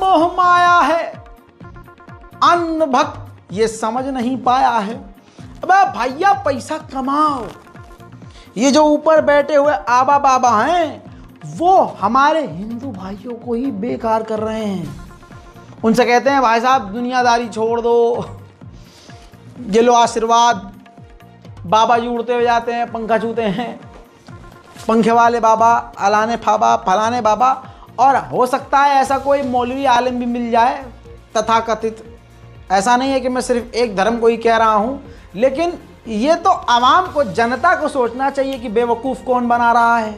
मोह माया है, अन्न भक्त ये समझ नहीं पाया है। अबे भैया पैसा कमाओ। ये जो ऊपर बैठे हुए आबा बाबा हैं वो हमारे हिंदू भाइयों को ही बेकार कर रहे हैं। उनसे कहते हैं भाई साहब दुनियादारी छोड़ दो, ये लो आशीर्वाद। बाबा जी उड़ते हुए जाते हैं, पंखा छूते हैं, पंखे वाले बाबा, अलाने फाबा, फलाने बाबा। और हो सकता है ऐसा कोई मौलवी आलिम भी मिल जाए तथाकथित। ऐसा नहीं है कि मैं सिर्फ एक धर्म को ही कह रहा हूँ, लेकिन ये तो आवाम को, जनता को सोचना चाहिए कि बेवकूफ़ कौन बना रहा है।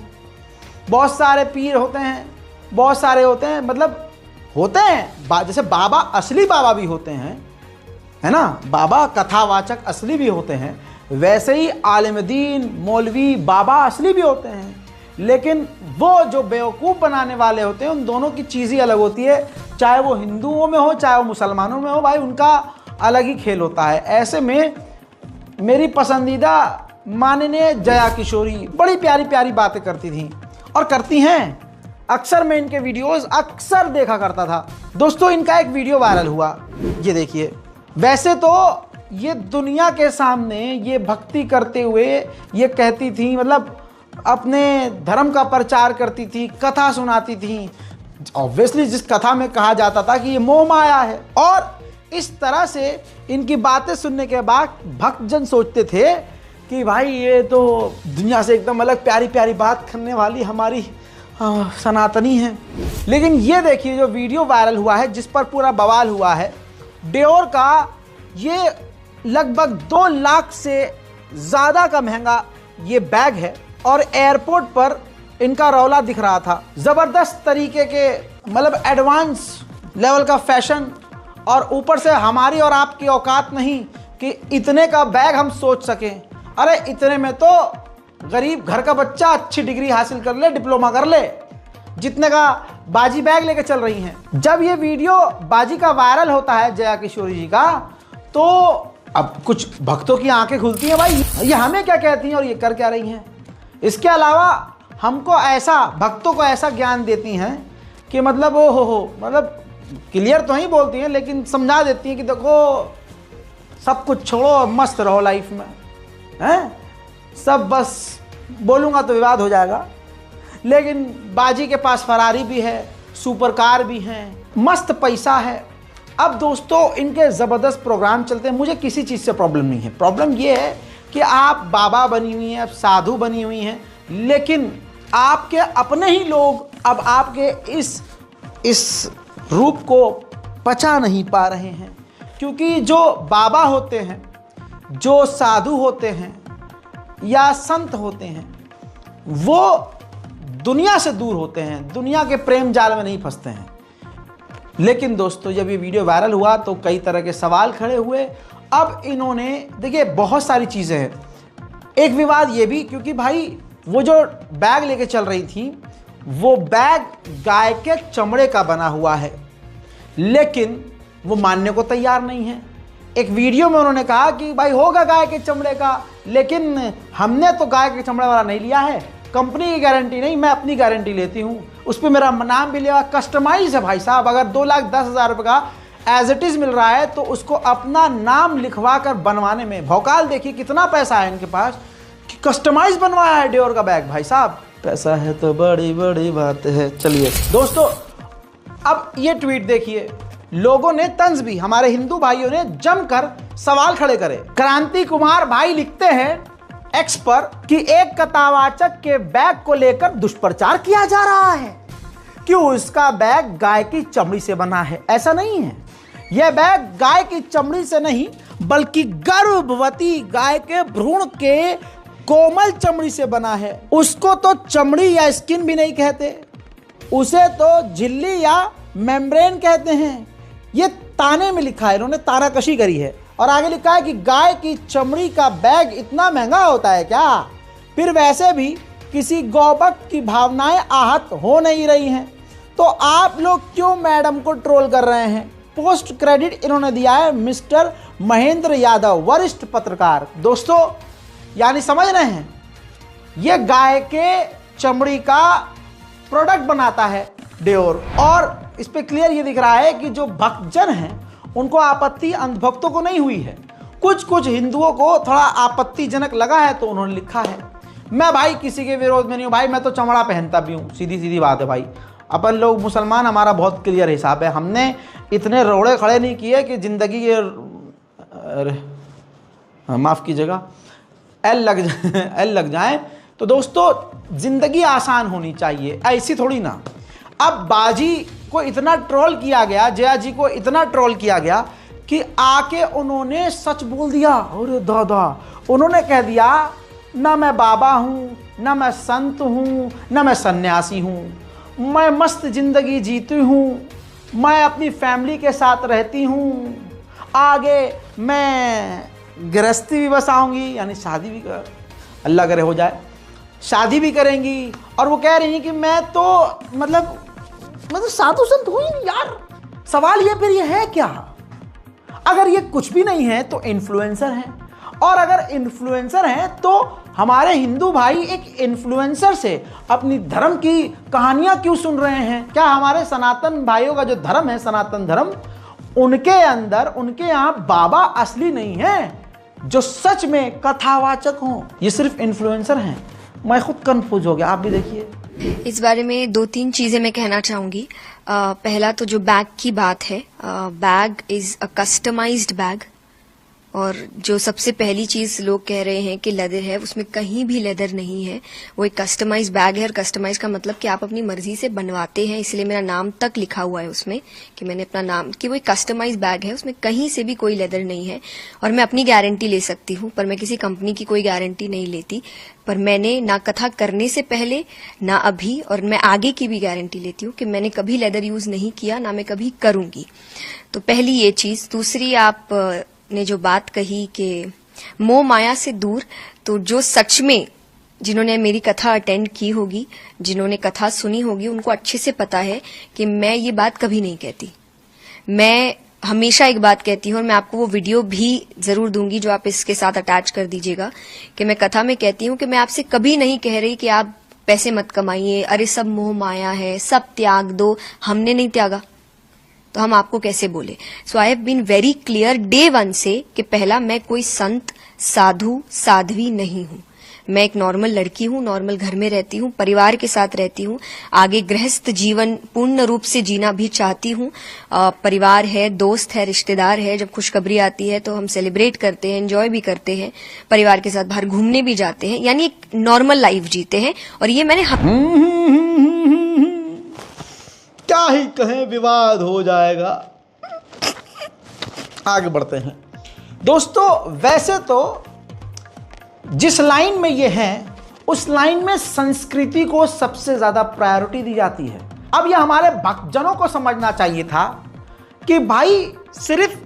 बहुत सारे पीर होते हैं, बहुत सारे होते हैं, मतलब होते हैं जैसे बाबा, असली बाबा भी होते हैं, है ना, बाबा कथावाचक असली भी होते हैं, वैसे ही आलिम दीन मौलवी बाबा असली भी होते हैं। लेकिन वो जो बेवकूफ़ बनाने वाले होते हैं, उन दोनों की चीज़ ही अलग होती है। चाहे वो हिंदुओं में हो, चाहे वो मुसलमानों में हो, भाई उनका अलग ही खेल होता है। ऐसे में मेरी पसंदीदा माननीय जया किशोरी बड़ी प्यारी प्यारी बातें करती थी और करती हैं। अक्सर मैं इनके वीडियोस अक्सर देखा करता था। दोस्तों इनका एक वीडियो वायरल हुआ, ये देखिए। वैसे तो ये दुनिया के सामने ये भक्ति करते हुए ये कहती थी, मतलब अपने धर्म का प्रचार करती थी, कथा सुनाती थी। ऑब्वियसली जिस कथा में कहा जाता था कि ये मोह माया है, और इस तरह से इनकी बातें सुनने के बाद भक्तजन सोचते थे कि भाई ये तो दुनिया से एकदम अलग प्यारी प्यारी बात करने वाली हमारी सनातनी है। लेकिन ये देखिए जो वीडियो वायरल हुआ है, जिस पर पूरा बवाल हुआ है, डियोर का ये लगभग 2 लाख से ज़्यादा का महंगा ये बैग है, और एयरपोर्ट पर इनका रौला दिख रहा था। ज़बरदस्त तरीके के, मतलब एडवांस लेवल का फैशन, और ऊपर से हमारी और आपकी औकात नहीं कि इतने का बैग हम सोच सकें। अरे इतने में तो गरीब घर का बच्चा अच्छी डिग्री हासिल कर ले, डिप्लोमा कर ले, जितने का बाजी बैग लेके चल रही हैं। जब ये वीडियो बाजी का वायरल होता है जया किशोरी जी का, तो अब कुछ भक्तों की आंखें खुलती हैं, भाई ये हमें क्या कहती हैं और ये कर क्या रही हैं। इसके अलावा हमको ऐसा, भक्तों को ऐसा ज्ञान देती हैं कि मतलब ओ हो, मतलब क्लियर तो नहीं बोलती हैं, लेकिन समझा देती हैं कि देखो सब कुछ छोड़ो और मस्त रहो लाइफ में, हैं सब, बस बोलूँगा तो विवाद हो जाएगा। लेकिन बाजी के पास फरारी भी है, सुपर कार भी हैं, मस्त पैसा है। अब दोस्तों इनके ज़बरदस्त प्रोग्राम चलते हैं, मुझे किसी चीज़ से प्रॉब्लम नहीं है। प्रॉब्लम ये है कि आप बाबा बनी हुई हैं, आप साधु बनी हुई हैं, लेकिन आपके अपने ही लोग अब आपके इस रूप को पचा नहीं पा रहे हैं। क्योंकि जो बाबा होते हैं, जो साधु होते हैं या संत होते हैं, वो दुनिया से दूर होते हैं, दुनिया के प्रेम जाल में नहीं फंसते हैं। लेकिन दोस्तों जब ये वीडियो वायरल हुआ तो कई तरह के सवाल खड़े हुए। अब इन्होंने, देखिए बहुत सारी चीज़ें हैं। एक विवाद ये भी, क्योंकि भाई वो जो बैग लेके चल रही थी, वो बैग गाय के चमड़े का बना हुआ है, लेकिन वो मानने को तैयार नहीं है। एक वीडियो में उन्होंने कहा कि भाई होगा गाय के चमड़े का, लेकिन हमने तो गाय के चमड़े वाला नहीं लिया है, कंपनी की गारंटी नहीं, मैं अपनी गारंटी लेती हूँ, उस पर मेरा नाम भी लिया, कस्टमाइज है भाई साहब। अगर 2,10,000 रुपये का एज इट इज़ मिल रहा है तो उसको अपना नाम लिखवा कर बनवाने में भौकाल देखिए कितना पैसा है इनके पास कि कस्टमाइज बनवाया है डियोर का बैग। भाई साहब पैसा है तो बड़ी बड़ी बात है। चलिए दोस्तों अब ये ट्वीट देखिए, लोगों ने तंज भी, हमारे हिंदू भाइयों ने जमकर सवाल खड़े करे। क्रांति कुमार भाई लिखते हैं एक्स पर कि एक कथावाचक के बैग को लेकर दुष्प्रचार किया जा रहा है कि उसका बैग गाय की चमड़ी से बना है। ऐसा नहीं है, यह बैग गाय की चमड़ी से नहीं बल्कि गर्भवती गाय के भ्रूण के कोमल चमड़ी से बना है। उसको तो चमड़ी या स्किन भी नहीं कहते, उसे तो झिल्ली या मेम्ब्रेन कहते हैं। ये ताने में लिखा है, इन्होंने तानाकशी करी है। और आगे लिखा है कि गाय की चमड़ी का बैग इतना महंगा होता है क्या? फिर वैसे भी किसी गौभक्त की भावनाएं आहत हो नहीं रही हैं, तो आप लोग क्यों मैडम को ट्रोल कर रहे हैं? पोस्ट क्रेडिट इन्होंने दिया है मिस्टर महेंद्र यादव, वरिष्ठ पत्रकार। दोस्तों यानी समझ रहे हैं, ये गाय के चमड़ी का प्रोडक्ट बनाता है डियोर, और इस पे क्लियर ये दिख रहा है कि जो भक्तजन हैं उनको आपत्ति अंधभक्तों को नहीं हुई है, कुछ कुछ हिंदुओं को थोड़ा आपत्तिजनक लगा है तो उन्होंने लिखा है। मैं भाई किसी के विरोध में नहीं हूँ भाई, मैं तो चमड़ा पहनता भी हूँ, सीधी सीधी बात है भाई। अपन लोग मुसलमान, हमारा बहुत क्लियर हिसाब है, हमने इतने रोड़े खड़े नहीं किए कि ज़िंदगी के, अरे माफ़ कीजिएगा, एल लग जाए। तो दोस्तों ज़िंदगी आसान होनी चाहिए, ऐसी थोड़ी ना। अब बाजी को इतना ट्रोल किया गया, जया जी को इतना ट्रोल किया गया कि आके उन्होंने सच बोल दिया। अरे दादा, उन्होंने कह दिया ना मैं बाबा हूँ, ना मैं संत हूँ, ना मैं सन्यासी हूँ, मैं मस्त ज़िंदगी जीती हूँ, मैं अपनी फैमिली के साथ रहती हूँ, आगे मैं गृहस्थी भी बसाऊंगी, यानी शादी भी कर, अल्लाह करे हो जाए, शादी भी करेंगी। और वो कह रही हैं कि मैं तो मतलब साधु संत हूँ ही नहीं यार। सवाल ये फिर ये है क्या? अगर ये कुछ भी नहीं है तो इन्फ्लुएंसर हैं, और अगर इन्फ्लुएंसर हैं तो हमारे हिंदू भाई एक इन्फ्लुएंसर से अपनी धर्म की कहानियां क्यों सुन रहे हैं? क्या हमारे सनातन भाइयों का जो धर्म है, सनातन धर्म, उनके अंदर, उनके यहाँ बाबा असली नहीं है जो सच में कथावाचक हों? ये सिर्फ इन्फ्लुएंसर हैं। मैं खुद कंफ्यूज हो गया, आप भी देखिए। इस बारे में 2-3 चीजें मैं कहना चाहूंगी। पहला तो जो बैग की बात है, bag is a customized bag, और जो सबसे पहली चीज लोग कह रहे हैं कि लेदर है, उसमें कहीं भी लेदर नहीं है। वो एक कस्टमाइज बैग है, और कस्टमाइज का मतलब कि आप अपनी मर्जी से बनवाते हैं, इसलिए मेरा नाम तक लिखा हुआ है उसमें कि मैंने अपना नाम, कि वो एक कस्टमाइज बैग है, उसमें कहीं से भी कोई लेदर नहीं है। और मैं अपनी गारंटी ले सकती हूँ, पर मैं किसी कंपनी की कोई गारंटी नहीं लेती। पर मैंने ना कथा करने से पहले, ना अभी, और मैं आगे की भी गारंटी लेती हूँ कि मैंने कभी लेदर यूज नहीं किया, ना मैं कभी करूंगी। तो पहली ये चीज। दूसरी, आप ने जो बात कही कि मोह माया से दूर, तो जो सच में जिन्होंने मेरी कथा अटेंड की होगी, जिन्होंने कथा सुनी होगी, उनको अच्छे से पता है कि मैं ये बात कभी नहीं कहती। मैं हमेशा एक बात कहती हूँ, और मैं आपको वो वीडियो भी जरूर दूंगी जो आप इसके साथ अटैच कर दीजिएगा, कि मैं कथा में कहती हूँ कि मैं आपसे कभी नहीं कह रही कि आप पैसे मत कमाइए, अरे सब मोह माया है, सब त्याग दो। हमने नहीं त्यागा तो हम आपको कैसे बोले? So I have been very clear day 1 से कि पहला, मैं कोई संत, साधु, साध्वी नहीं हूं। मैं एक नॉर्मल लड़की हूं, नॉर्मल घर में रहती हूं, परिवार के साथ रहती हूं, आगे गृहस्थ जीवन पूर्ण रूप से जीना भी चाहती हूं। परिवार है, दोस्त है, रिश्तेदार है, जब खुशखबरी आती है तो हम सेलिब्रेट करते हैं, एंजॉय भी करते हैं, परिवार के साथ बाहर घूमने भी जाते हैं, यानी एक नॉर्मल लाइफ जीते हैं। और ये मैंने क्या ही कहें, विवाद हो जाएगा। आगे बढ़ते हैं दोस्तों। वैसे तो जिस लाइन में ये है, उस लाइन में संस्कृति को सबसे ज्यादा प्रायोरिटी दी जाती है। अब ये हमारे भक्तजनों को समझना चाहिए था कि भाई सिर्फ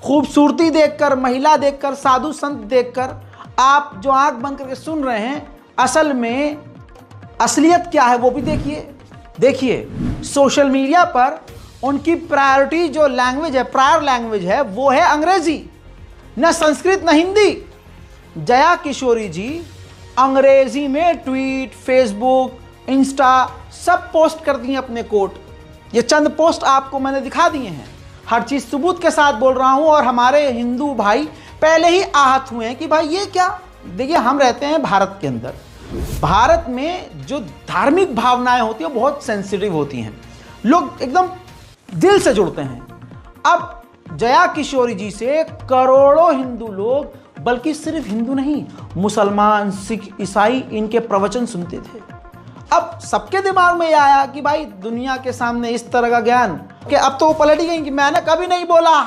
खूबसूरती देखकर, महिला देखकर, साधु संत देखकर आप जो आंख बंद करके सुन रहे हैं, असल में असलियत क्या है वो भी देखिए। सोशल मीडिया पर उनकी प्रायोरिटी जो लैंग्वेज है, प्रायर लैंग्वेज है, वो है अंग्रेजी, न संस्कृत न हिंदी। जया किशोरी जी अंग्रेजी में ट्वीट, फेसबुक, इंस्टा सब पोस्ट कर दिए अपने कोट। ये चंद पोस्ट आपको मैंने दिखा दिए हैं, हर चीज सबूत के साथ बोल रहा हूं। और हमारे हिंदू भाई पहले ही आहत हुए हैं कि भाई ये क्या। देखिए, हम रहते हैं भारत के अंदर, भारत में जो धार्मिक भावनाएं होती हैं बहुत सेंसिटिव होती हैं, लोग एकदम दिल से जुड़ते हैं। अब जया किशोरी जी से करोड़ों हिंदू लोग, बल्कि सिर्फ हिंदू नहीं, मुसलमान, सिख, ईसाई इनके प्रवचन सुनते थे। अब सबके दिमाग में यह आया कि भाई दुनिया के सामने इस तरह का ज्ञान, कि अब तो वो पलट ही गई कि मैंने कभी नहीं बोला,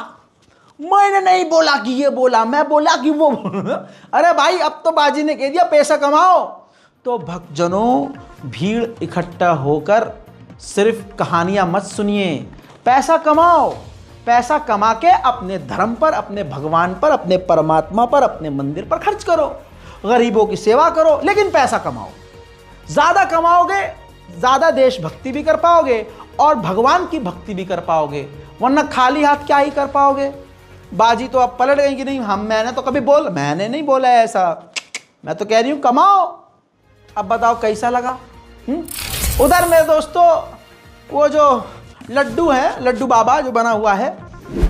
मैंने नहीं बोला कि ये बोला, मैं बोला कि वो अरे भाई अब तो बाजी ने कह दिया पैसा कमाओ। तो भक्तजनों, भीड़ इकट्ठा होकर सिर्फ कहानियां मत सुनिए, पैसा कमाओ। पैसा कमा के अपने धर्म पर, अपने भगवान पर, अपने परमात्मा पर, अपने मंदिर पर खर्च करो, गरीबों की सेवा करो, लेकिन पैसा कमाओ। ज्यादा कमाओगे, ज्यादा देशभक्ति भी कर पाओगे और भगवान की भक्ति भी कर पाओगे, वरना खाली हाथ क्या ही कर पाओगे। बाजी तो अब पलट गई कि नहीं, मैंने तो कभी मैंने नहीं बोला है ऐसा, मैं तो कह रही हूं कमाओ। अब बताओ कैसा लगा? उधर मेरे दोस्तों वो जो लड्डू है, लड्डू बाबा जो बना हुआ है,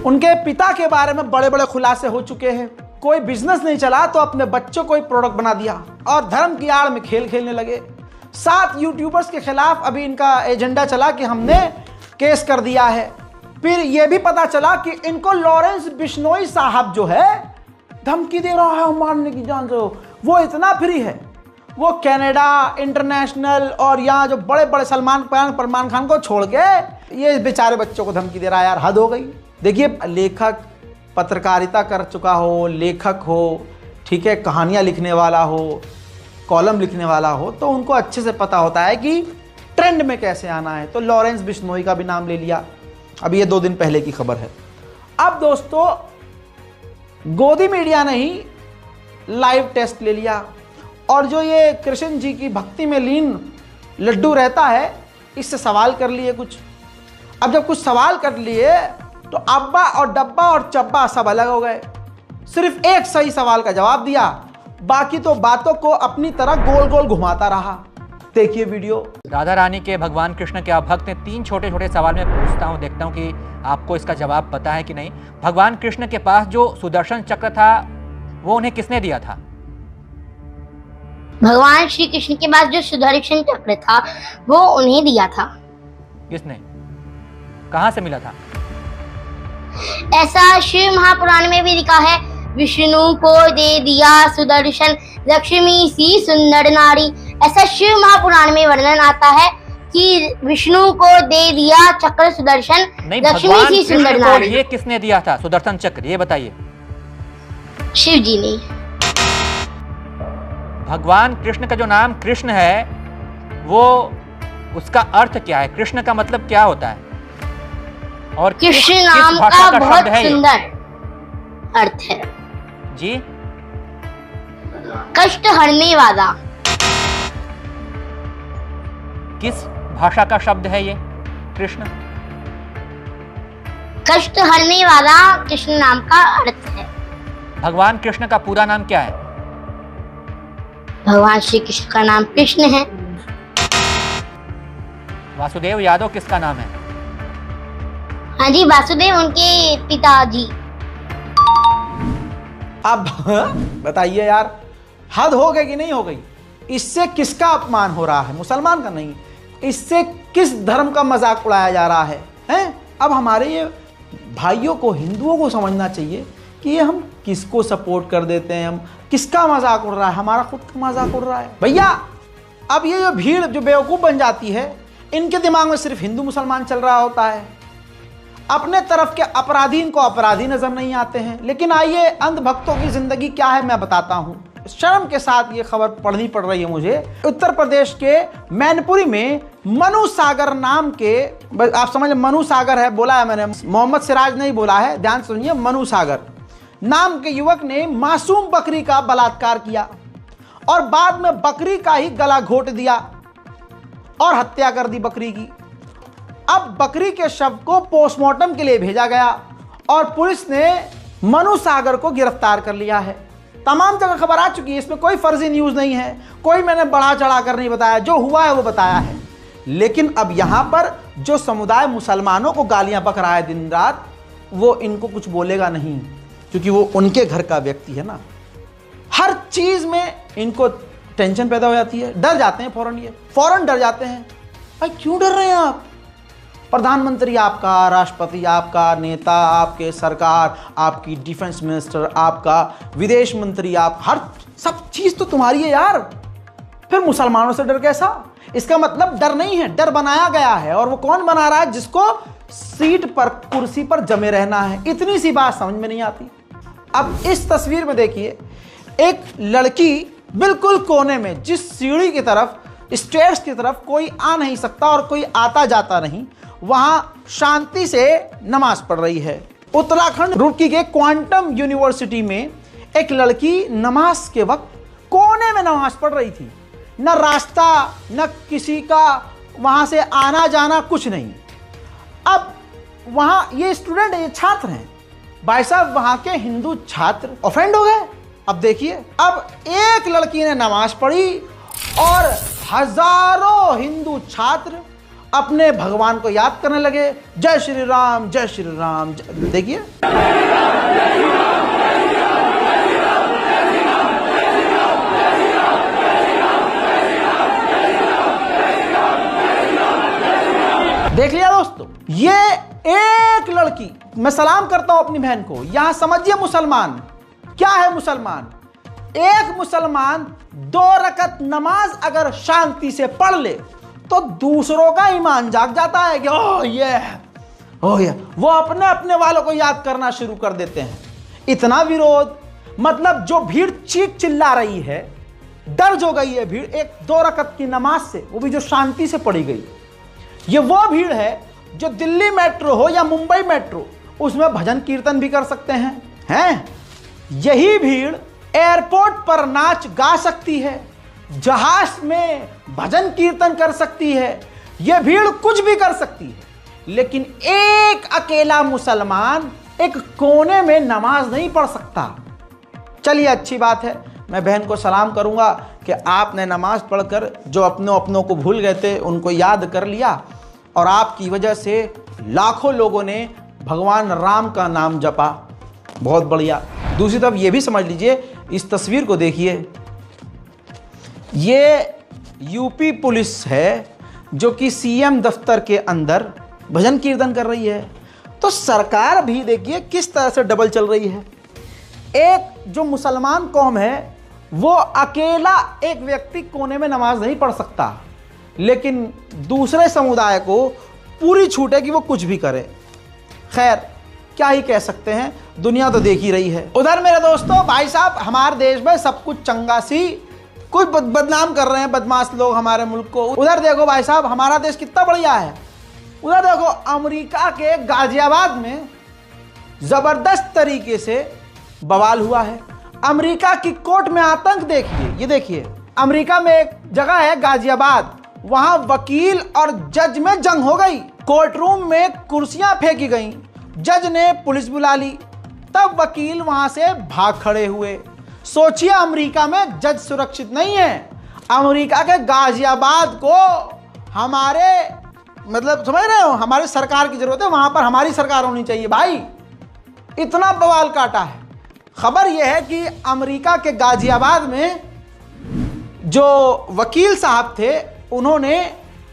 उनके पिता के बारे में बड़े बड़े खुलासे हो चुके हैं। कोई बिजनेस नहीं चला तो अपने बच्चों को ही प्रोडक्ट बना दिया और धर्म की आड़ में खेल खेलने लगे। 7 यूट्यूबर्स के खिलाफ अभी इनका एजेंडा चला कि हमने केस कर दिया है। फिर यह भी पता चला कि इनको लॉरेंस बिश्नोई साहब जो है धमकी दे रहा है मारने की, जान दो। वो इतना फ्री है, वो कनाडा, इंटरनेशनल और यहाँ जो बड़े बड़े सलमान खान को छोड़ के ये बेचारे बच्चों को धमकी दे रहा है। यार हद हो गई। देखिए, लेखक पत्रकारिता कर चुका हो, लेखक हो, ठीक है, कहानियाँ लिखने वाला हो, कॉलम लिखने वाला हो, तो उनको अच्छे से पता होता है कि ट्रेंड में कैसे आना है। तो लॉरेंस बिश्नोई का भी नाम ले लिया। अब ये 2 दिन पहले की खबर है। अब दोस्तों, गोदी मीडिया ने ही लाइव टेस्ट ले लिया और जो ये कृष्ण जी की भक्ति में लीन लड्डू रहता है, इससे सवाल कर लिए कुछ। अब जब कुछ सवाल कर लिए तो अब्बा और डब्बा और चब्बा सब अलग हो गए। सिर्फ एक सही सवाल का जवाब दिया, बाकी तो बातों को अपनी तरह गोल गोल घुमाता रहा। देखिए वीडियो। राधा रानी के भगवान कृष्ण के आप भक्त हैं। 3 छोटे छोटे सवाल मैं पूछता हूं, देखता हूं कि आपको इसका जवाब पता है कि नहीं। भगवान कृष्ण के पास जो सुदर्शन चक्र था वो उन्हें किसने दिया था? भगवान श्री कृष्ण के पास जो सुदर्शन चक्र था वो उन्हें दिया था। किसने? कहां से मिला था? ऐसा शिव महापुराण में भी लिखा है, विष्णु को दे दिया सुदर्शन, लक्ष्मी सी सुंदर नारी। ऐसा शिव महापुराण में वर्णन आता है कि विष्णु को दे दिया चक्र सुदर्शन, लक्ष्मी सी सुंदर नारी। ये किसने दिया था सुदर्शन चक्र, ये बताइए? शिव जी ने। भगवान कृष्ण का जो नाम कृष्ण है वो उसका अर्थ क्या है? कृष्ण का मतलब क्या होता है? और कृष्ण नाम का बहुत सुंदर अर्थ है जी। कष्ट हरने वाला। किस भाषा का शब्द है ये कृष्ण? कष्ट हरने वाला कृष्ण नाम का अर्थ है। भगवान कृष्ण का पूरा नाम क्या है? भगवान श्री कृष्ण का नाम कृष्ण है। वासुदेव यादव किसका नाम है? हाँ जी, वासुदेव उनके पिताजी। अब बताइए यार, हद हो गई कि नहीं हो गई? इससे किसका अपमान हो रहा है? मुसलमान का नहीं, इससे किस धर्म का मजाक उड़ाया जा रहा है, हैं? अब हमारे ये भाइयों को, हिंदुओं को समझना चाहिए कि ये हम किसको सपोर्ट कर देते हैं, हम किसका मजाक उड़ रहा है। हमारा खुद का मजाक उड़ रहा है भैया। अब ये जो भीड़ जो बेवकूफ़ बन जाती है, इनके दिमाग में सिर्फ हिंदू मुसलमान चल रहा होता है, अपने तरफ के अपराधी इनको अपराधी नजर नहीं आते हैं। लेकिन आइए, अंधभक्तों की जिंदगी क्या है मैं बताता हूं। शर्म के साथ ये खबर पढ़नी पड़ रही है मुझे। उत्तर प्रदेश के मैनपुरी में मनु सागर नाम के, आप समझ, मनु सागर है, बोला है मैंने, मोहम्मद सिराज नहीं बोला है, ध्यान सुनिए, मनु सागर नाम के युवक ने मासूम बकरी का बलात्कार किया और बाद में बकरी का ही गला घोट दिया और हत्या कर दी बकरी की। अब बकरी के शव को पोस्टमार्टम के लिए भेजा गया और पुलिस ने मनु सागर को गिरफ्तार कर लिया है। तमाम जगह खबर आ चुकी है, इसमें कोई फर्जी न्यूज़ नहीं है, कोई मैंने बढ़ा चढ़ा कर नहीं बताया, जो हुआ है वो बताया है। लेकिन अब यहाँ पर जो समुदाय मुसलमानों को गालियाँ बक रहा है दिन रात, वो इनको कुछ बोलेगा नहीं, क्योंकि वो उनके घर का व्यक्ति है ना। हर चीज़ में इनको टेंशन पैदा हो जाती है, डर जाते हैं फौरन, ये फौरन डर जाते हैं। भाई क्यों डर रहे हैं आप? प्रधानमंत्री आपका, राष्ट्रपति आपका, नेता आपके, सरकार आपकी, डिफेंस मिनिस्टर आपका, विदेश मंत्री आप, हर सब चीज़ तो तुम्हारी है यार। फिर मुसलमानों से डर कैसा? इसका मतलब डर नहीं है, डर बनाया गया है। और वो कौन बना रहा है? जिसको सीट पर, कुर्सी पर जमे रहना है। इतनी सी बात समझ में नहीं आती। अब इस तस्वीर में देखिए, एक लड़की बिल्कुल कोने में, जिस सीढ़ी की तरफ, स्टेयर्स की तरफ कोई आ नहीं सकता और कोई आता जाता नहीं, वहां शांति से नमाज पढ़ रही है। उत्तराखंड रुड़की के क्वांटम यूनिवर्सिटी में एक लड़की नमाज के वक्त कोने में नमाज पढ़ रही थी। न रास्ता, न किसी का वहां से आना जाना, कुछ नहीं। अब वहां ये स्टूडेंट है, ये छात्र हैं भाई साहब, वहां के हिंदू छात्र ऑफेंड हो गए। अब देखिए, अब एक लड़की ने नमाज पढ़ी और हजारों हिंदू छात्र अपने भगवान को याद करने लगे, जय श्री राम जय श्री राम। देखिए देख लिया दोस्तों, ये एक लड़की, मैं सलाम करता हूं अपनी बहन को। यहां समझिए मुसलमान क्या है। मुसलमान, एक मुसलमान 2 रकत नमाज अगर शांति से पढ़ ले तो दूसरों का ईमान जाग जाता है कि ओह ये वो अपने अपने वालों को याद करना शुरू कर देते हैं। इतना विरोध, मतलब जो भीड़ चीख चिल्ला रही है, दर्ज हो गई है भीड़ एक 2 रकत की नमाज से, वो भी जो शांति से पढ़ी गई। ये वो भीड़ है जो दिल्ली मेट्रो हो या मुंबई मेट्रो, उसमें भजन कीर्तन भी कर सकते हैं। यही भीड़ एयरपोर्ट पर नाच गा सकती है, जहाज में भजन कीर्तन कर सकती है, यह भीड़ कुछ भी कर सकती है। लेकिन एक अकेला मुसलमान एक कोने में नमाज नहीं पढ़ सकता। चलिए अच्छी बात है, मैं बहन को सलाम करूंगा कि आपने नमाज पढ़कर जो अपनों को भूल गए थे उनको याद कर लिया, और आपकी वजह से लाखों लोगों ने भगवान राम का नाम जपा। बहुत बढ़िया। दूसरी तरफ ये भी समझ लीजिए, इस तस्वीर को देखिए, ये यूपी पुलिस है जो कि सीएम दफ्तर के अंदर भजन कीर्तन कर रही है। तो सरकार भी देखिए किस तरह से डबल चल रही है। एक जो मुसलमान कौम है वो अकेला एक व्यक्ति कोने में नमाज नहीं पढ़ सकता, लेकिन दूसरे समुदाय को पूरी छूट है कि वो कुछ भी करे। खैर क्या ही कह सकते हैं, दुनिया तो देख ही रही है। उधर मेरे दोस्तों, भाई साहब, हमारे देश में सब कुछ चंगा सी, कुछ बदनाम कर रहे हैं बदमाश लोग हमारे मुल्क को। उधर देखो भाई साहब, हमारा देश कितना बढ़िया है। उधर देखो अमेरिका के गाजियाबाद में जबरदस्त तरीके से बवाल हुआ है। अमेरिका की कोर्ट में आतंक देखिए। ये देखिए, अमेरिका में एक जगह है गाजियाबाद, वहां वकील और जज में जंग हो गई। कोर्ट रूम में कुर्सियां फेंकी गई, जज ने पुलिस बुला ली, तब वकील वहां से भाग खड़े हुए। सोचिए, अमेरिका में जज सुरक्षित नहीं है। अमेरिका के गाजियाबाद को हमारे, मतलब समझ रहे हो, हमारी सरकार की जरूरत है, वहां पर हमारी सरकार होनी चाहिए भाई। इतना बवाल काटा है। खबर यह है कि अमेरिका के गाजियाबाद में जो वकील साहब थे, उन्होंने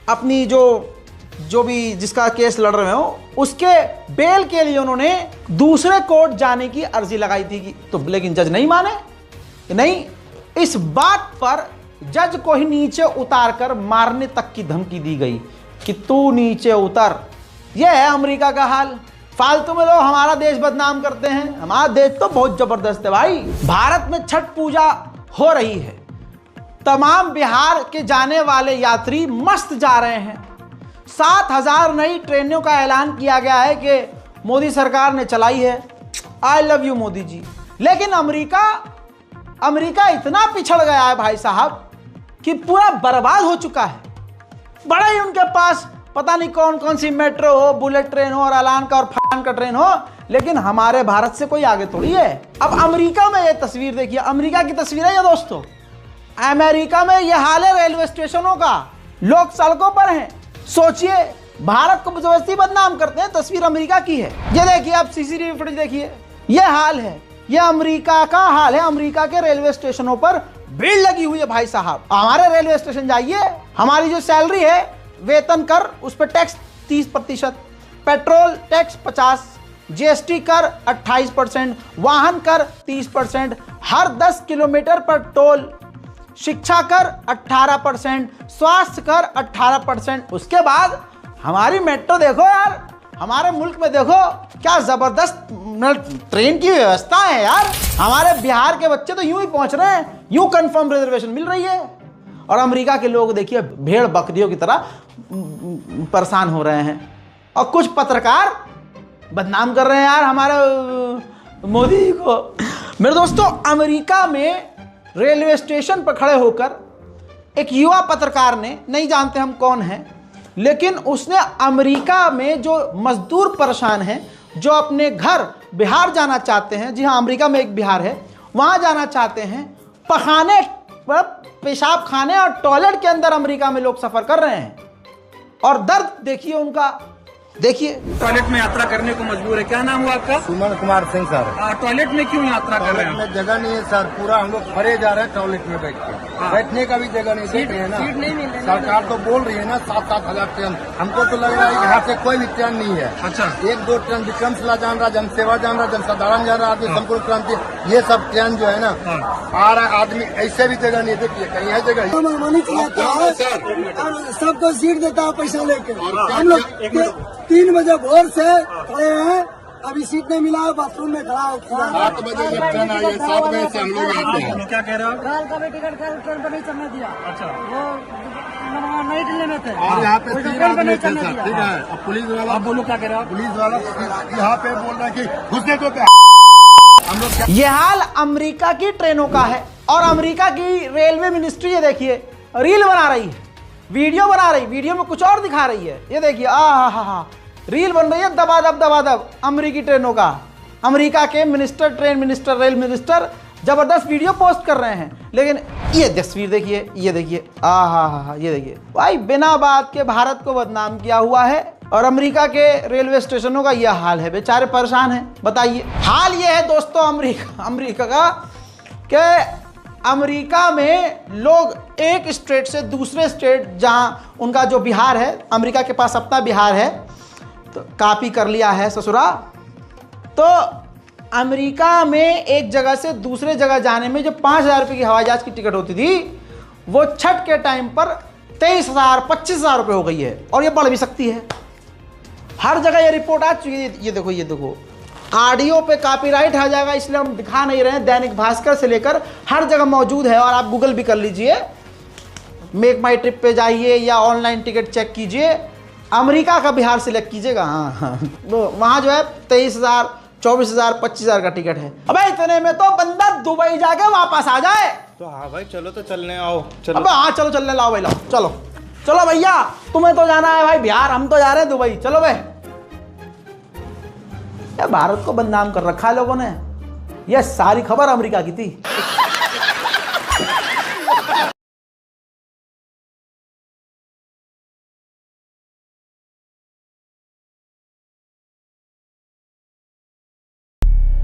अपनी जो भी जिसका केस लड़ रहे हो उसके बेल के लिए उन्होंने दूसरे कोर्ट जाने की अर्जी लगाई थी तो लेकिन जज नहीं माने। नहीं, इस बात पर जज को ही नीचे उतारकर मारने तक की धमकी दी गई कि तू नीचे उतर। यह है अमेरिका का हाल। फालतू में लोग हमारा देश बदनाम करते हैं। हमारा देश तो बहुत जबरदस्त है भाई। भारत में छठ पूजा हो रही है, तमाम बिहार के जाने वाले यात्री मस्त जा रहे हैं। 7,000 नई ट्रेनों का ऐलान किया गया है कि मोदी सरकार ने चलाई है। I love you Modi ji. लेकिन अमेरिका इतना पिछड़ गया है भाई साहब कि पूरा बर्बाद हो चुका है। बड़ा ही उनके पास पता नहीं कौन कौन सी मेट्रो हो, बुलेट ट्रेन हो, और अलान का और फान का ट्रेन हो, लेकिन हमारे भारत से कोई आगे थोड़ी है। अब अमेरिका में ये तस्वीर देखिए, अमेरिका की तस्वीर है ये दोस्तों। अमेरिका में ये हाल है रेलवे स्टेशनों का, लोग सड़कों पर हैं। सोचिए, भारत को जबरदस्ती बदनाम करते हैं। तस्वीर अमेरिका की है, ये देखिए आप सीसीटीवी फुटेज देखिए। ये हाल है, ये अमेरिका का हाल है। अमेरिका के रेलवे स्टेशनों पर भीड़ लगी हुई है भाई साहब। हमारे रेलवे स्टेशन जाइए, हमारी जो सैलरी है, वेतन कर, उस पर टैक्स 30%, पेट्रोल टैक्स 50%, जीएसटी कर 28%, वाहन कर 30%, हर 10 किलोमीटर पर टोल, शिक्षा कर 18%, स्वास्थ्य कर 18%। उसके बाद हमारी मेट्रो देखो यार, हमारे मुल्क में देखो क्या जबरदस्त ट्रेन की व्यवस्था है यार। हमारे बिहार के बच्चे तो यूं ही पहुंच रहे हैं, यूं कंफर्म रिजर्वेशन मिल रही है। और अमेरिका के लोग देखिए भेड़ बकरियों की तरह परेशान हो रहे हैं। और कुछ पत्रकार बदनाम कर रहे हैं यार हमारे मोदी जी को। मेरे दोस्तों, अमेरिका में रेलवे स्टेशन पर खड़े होकर एक युवा पत्रकार ने, नहीं जानते हम कौन है, लेकिन उसने अमेरिका में जो मजदूर परेशान हैं, जो अपने घर बिहार जाना चाहते हैं, जी हाँ अमेरिका में एक बिहार है, वहाँ जाना चाहते हैं, पखाने, पेशाब खाने और टॉयलेट के अंदर अमेरिका में लोग सफ़र कर रहे हैं। और दर्द देखिए उनका, देखिए। टॉयलेट में यात्रा करने को मजबूर है। क्या नाम हुआ आपका? सुमन कुमार सिंह सर। टॉयलेट में क्यों यात्रा कर रहे टॉयलेट हैं? में जगह नहीं है सर, पूरा हम लोग खड़े जा रहे हैं टॉयलेट में बैठ के। बैठने का भी जगह नहीं, देख रहे हैं ना, सीट नहीं मिल रही। सरकार तो बोल रही है ना 7-7 हजार ट्रेन, हमको तो लग रहा है यहाँ से कोई भी ट्रेन नहीं है। अच्छा। 1-2 ट्रेन विक्रमशिला जान रहा, जनसेवा जान रहा, जनसाधारण जान रहा, आदमी संपूर्ण क्रांति, ये सब ट्रेन जो है ना आ रहा आदमी, ऐसे भी जगह नहीं। देखिए कहीं है जगह, सबको सीट देता है पैसा लेके। हम लोग 3 बजे भोर से खड़े हैं, अभी सीट नहीं मिला है, बाथरूम में खड़ा है। 7 बजे जब ट्रेन आई है, 7 बजे से हम लोग आते हैं। क्या कह रहे हो? कल का भी टिकट ट्रेन पर नहीं चलने दिया। अच्छा। वो नई दिल्ली में थे और यहाँ पे 3 ट्रेन पर आदमी नहीं थे चलने सर, दिया। ठीक है। अब पुलिस वाला, आप बोलो क्या कह रहे हो? पुलिस वाला यहाँ पे बोल रहा है कि घुसने को हम लोग क्या। ये हाल अमेरिका की ट्रेनों का है। और अमेरिका की रेलवे मिनिस्ट्री ये देखिए रील बना रही है, वीडियो बना रही, वीडियो में कुछ और दिखा रही है। ये देखिए हा रील बन रही है दबादब अमेरिकी ट्रेनों का। अमेरिका के minister, train minister, rail minister जबरदस्त वीडियो पोस्ट कर रहे हैं। लेकिन ये तस्वीर देखिए, ये देखिए ये देखिए भाई, बिना बात के भारत को बदनाम किया हुआ है। और अमेरिका के रेलवे स्टेशनों का यह हाल है, बेचारे परेशान हैं। बताइए, हाल ये है दोस्तों अमेरिका का कि अमेरिका में लोग एक स्टेट से दूसरे स्टेट, जहां उनका जो बिहार है, अमेरिका के पास अपना बिहार है, तो कॉपी कर लिया है ससुरा। तो अमेरिका में एक जगह से दूसरे जगह जाने में जो 5,000 रुपये की हवाई जहाज की टिकट होती थी, वो छठ के टाइम पर 23,000 25,000 रुपये हो गई है। और ये बढ़ भी सकती है। हर जगह ये रिपोर्ट आ चुकी है। ये देखो ऑडियो पे कॉपीराइट आ जाएगा, इसलिए हम दिखा नहीं रहे हैं। दैनिक भास्कर से लेकर हर जगह मौजूद है, और आप गूगल भी कर लीजिए, मेक माई ट्रिप पे जाइए या ऑनलाइन टिकट चेक कीजिए, अमेरिका का बिहार सिलेक्ट कीजिएगा। हाँ वहाँ जो है 23,000 24,000 25,000 का टिकट है। अबे इतने में तो बंदा दुबई जाके वापस आ जाए। तो हाँ भाई चलो तो चलने आओ, चलो। अबे हाँ चलो चलने, लाओ भाई लाओ, चलो भैया, तुम्हें तो जाना है भाई बिहार, हम तो जा रहे हैं दुबई, चलो भाई। यार भारत को बदनाम कर रखा है लोगों ने। यह सारी खबर अमेरिका की थी।